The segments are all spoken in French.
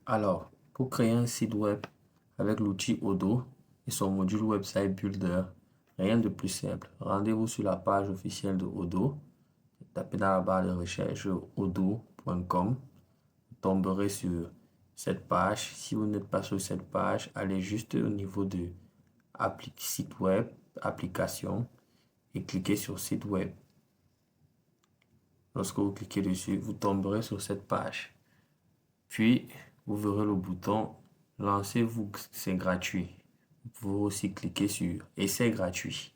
Alors, pour créer un site web avec l'outil Odoo et son module Website Builder, rien de plus simple. Rendez-vous sur la page officielle de Odoo. Tapez dans la barre de recherche odoo.com. Vous tomberez sur cette page. Si vous n'êtes pas sur cette page, allez juste au niveau de site web, application et cliquez sur site web. Lorsque vous cliquez dessus, vous tomberez sur cette page. Puis, vous verrez le bouton Lancez-vous, c'est gratuit. Vous pouvez aussi cliquer sur Essai gratuit.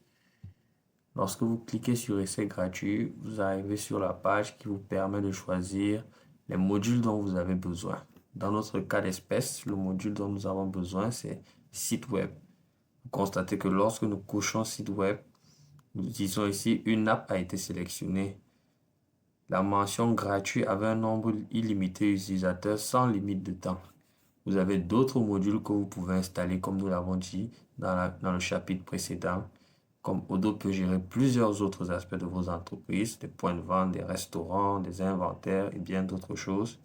Lorsque vous cliquez sur Essai gratuit, vous arrivez sur la page qui vous permet de choisir les modules dont vous avez besoin. Dans notre cas d'espèce, le module dont nous avons besoin, c'est site web. Vous constatez que lorsque nous cochons site web, nous disons ici une app a été sélectionnée. La mention gratuit avait un nombre illimité d'utilisateurs sans limite de temps. Vous avez d'autres modules que vous pouvez installer, comme nous l'avons dit dans le chapitre précédent, comme Odoo peut gérer plusieurs autres aspects de vos entreprises, des points de vente, des restaurants, des inventaires et bien d'autres choses.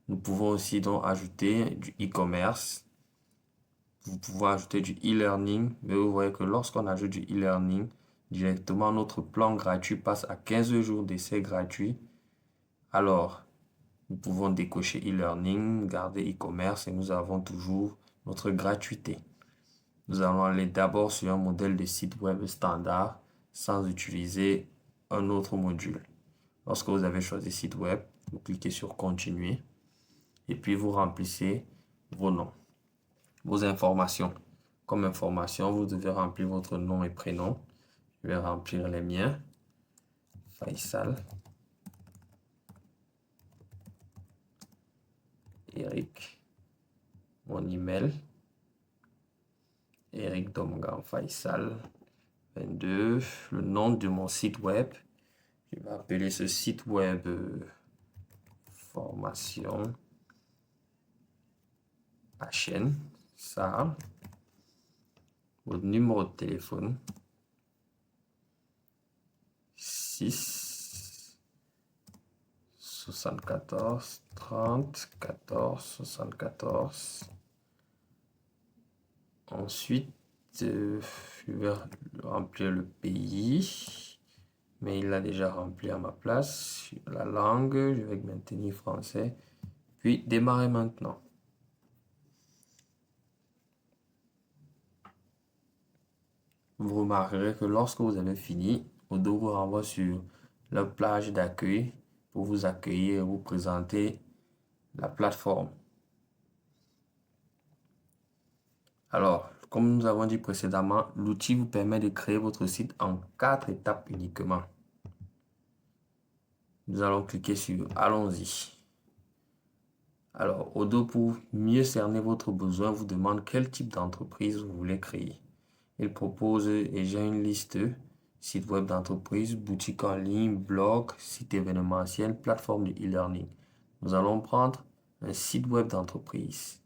Nous pouvons aussi donc ajouter du e-commerce. Vous pouvez ajouter du e-learning, mais vous voyez que lorsqu'on ajoute du e-learning, directement notre plan gratuit passe à 15 jours d'essai gratuit. Alors, nous pouvons décocher e-learning, garder e-commerce et nous avons toujours notre gratuité. Nous allons aller d'abord sur un modèle de site web standard sans utiliser un autre module. Lorsque vous avez choisi site web, vous cliquez sur continuer et puis vous remplissez vos noms, vos informations. Comme information, vous devez remplir votre nom et prénom. Je vais remplir les miens. Faisal. Eric. Mon email. Eric Domgan Faisal 22. Le nom de mon site web. Je vais appeler ce site web formation HN. Ça. Votre numéro de téléphone. 6 74 30 14 74. Ensuite, je vais remplir le pays, mais il l'a déjà rempli à ma place. La langue, je vais maintenir français. Puis, démarrer maintenant. Vous remarquerez que lorsque vous avez fini, Odoo vous renvoie sur la plage d'accueil pour vous accueillir et vous présenter la plateforme. Alors, comme nous avons dit précédemment, l'outil vous permet de créer votre site en 4 étapes uniquement. Nous allons cliquer sur Allons-y. Alors, Odoo, pour mieux cerner votre besoin, vous demande quel type d'entreprise vous voulez créer. Il propose déjà une liste: site web d'entreprise, boutique en ligne, blog, site événementiel, plateforme de e-learning. Nous allons prendre un site web d'entreprise.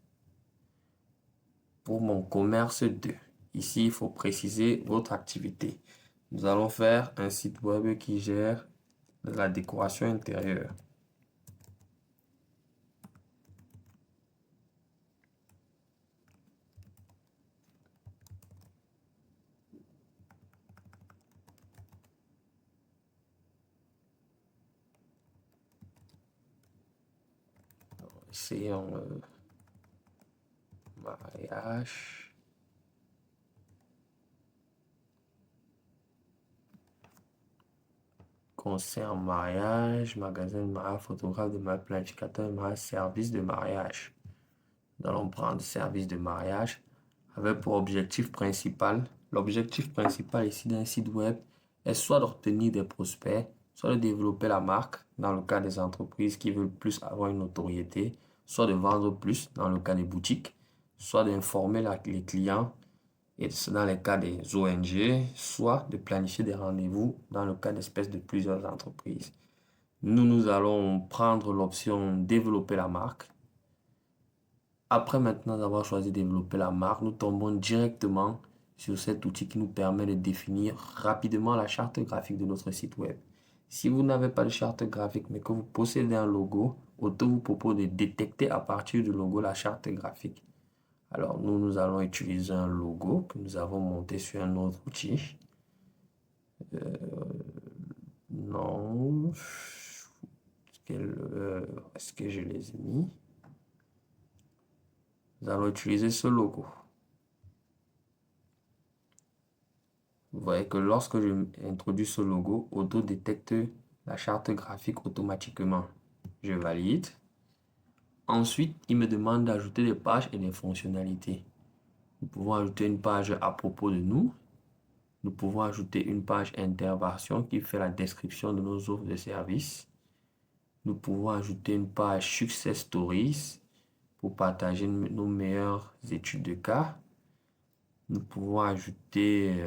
Pour mon commerce 2, ici, il faut préciser votre activité. Nous allons faire un site web qui gère la décoration intérieure. Essayons mariage. Concert mariage, magasin de mariage, photographe de mariage, planificateur de mariage, service de mariage. Nous allons prendre service de mariage avec pour objectif principal. L'objectif principal ici d'un site web est soit d'obtenir des prospects, soit de développer la marque dans le cas des entreprises qui veulent plus avoir une notoriété, soit de vendre plus dans le cas des boutiques, soit d'informer les clients et dans les cas des ONG, soit de planifier des rendez-vous dans le cas d'espèces de plusieurs entreprises. Nous allons prendre l'option développer la marque. Après maintenant avoir choisi développer la marque, nous tombons directement sur cet outil qui nous permet de définir rapidement la charte graphique de notre site web. Si vous n'avez pas de charte graphique, mais que vous possédez un logo, Auto vous propose de détecter à partir du logo la charte graphique. Alors, nous allons utiliser un logo que nous avons monté sur un autre outil. Non. Est-ce que je les ai mis? Nous allons utiliser ce logo. Vous voyez que lorsque je introduis ce logo, Auto détecte la charte graphique automatiquement. Je valide. Ensuite, il me demande d'ajouter des pages et des fonctionnalités. Nous pouvons ajouter une page à propos de nous. Nous pouvons ajouter une page intervention qui fait la description de nos offres de services. Nous pouvons ajouter une page Success Stories pour partager nos meilleures études de cas. Nous pouvons ajouter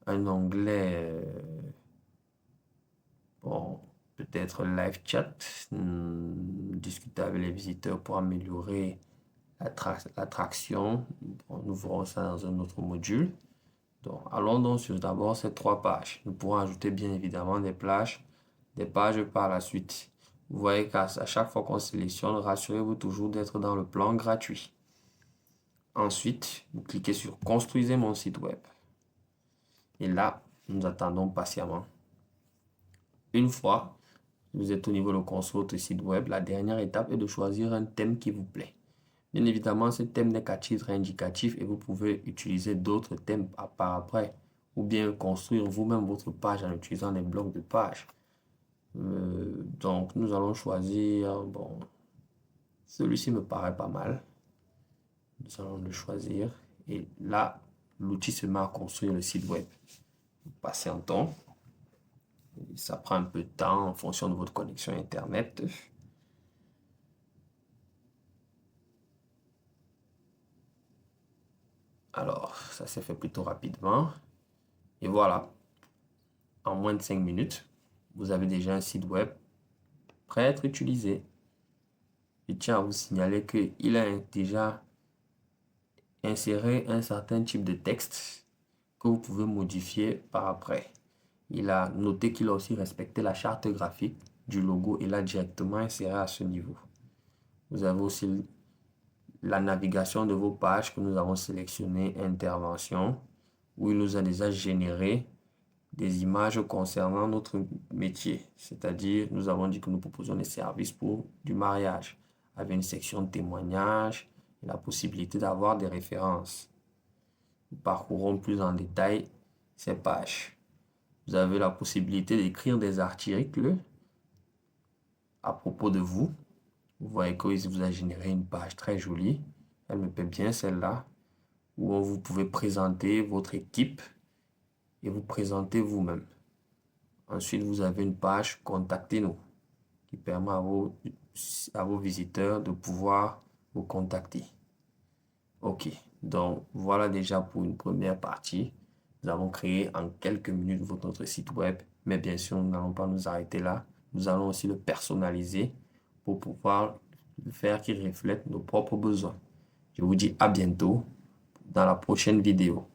un onglet, bon, peut-être live chat, discuter avec les visiteurs pour améliorer l'attraction. Bon, nous verrons ça dans un autre module. Donc, allons donc sur d'abord ces 3 pages. Nous pourrons ajouter bien évidemment des pages par la suite. Vous voyez qu'à chaque fois qu'on sélectionne, rassurez-vous toujours d'être dans le plan gratuit. Ensuite, vous cliquez sur Construisez mon site web. Et là, nous attendons patiemment. Une fois que vous êtes au niveau de construire votre site web, la dernière étape est de choisir un thème qui vous plaît. Bien évidemment, ce thème n'est qu'à titre indicatif et vous pouvez utiliser d'autres thèmes par après ou bien construire vous-même votre page en utilisant des blocs de pages. Donc, nous allons choisir, bon, celui-ci me paraît pas mal. Nous allons le choisir et là, l'outil se met à construire le site web. Patientons. Ça prend un peu de temps en fonction de votre connexion Internet. Alors, ça s'est fait plutôt rapidement. Et voilà, en moins de 5 minutes, vous avez déjà un site web prêt à être utilisé. Je tiens à vous signaler qu'il a déjà inséré un certain type de texte que vous pouvez modifier par après. Il a noté qu'il a aussi respecté la charte graphique du logo et l'a directement inséré à ce niveau. Vous avez aussi la navigation de vos pages que nous avons sélectionné, intervention, où il nous a déjà généré des images concernant notre métier. C'est-à-dire, nous avons dit que nous proposons des services pour du mariage, avec une section de témoignages et la possibilité d'avoir des références. Nous parcourons plus en détail ces pages. Vous avez la possibilité d'écrire des articles à propos de vous. Vous voyez qu'il vous a généré une page très jolie. Elle me plaît bien celle-là, où vous pouvez présenter votre équipe et vous présenter vous-même. Ensuite, vous avez une page Contactez-nous qui permet à vos visiteurs de pouvoir vous contacter. Ok, donc voilà déjà pour une première partie. Nous avons créé en quelques minutes notre site web, mais bien sûr, nous n'allons pas nous arrêter là. Nous allons aussi le personnaliser pour pouvoir le faire qu'il reflète nos propres besoins. Je vous dis à bientôt dans la prochaine vidéo.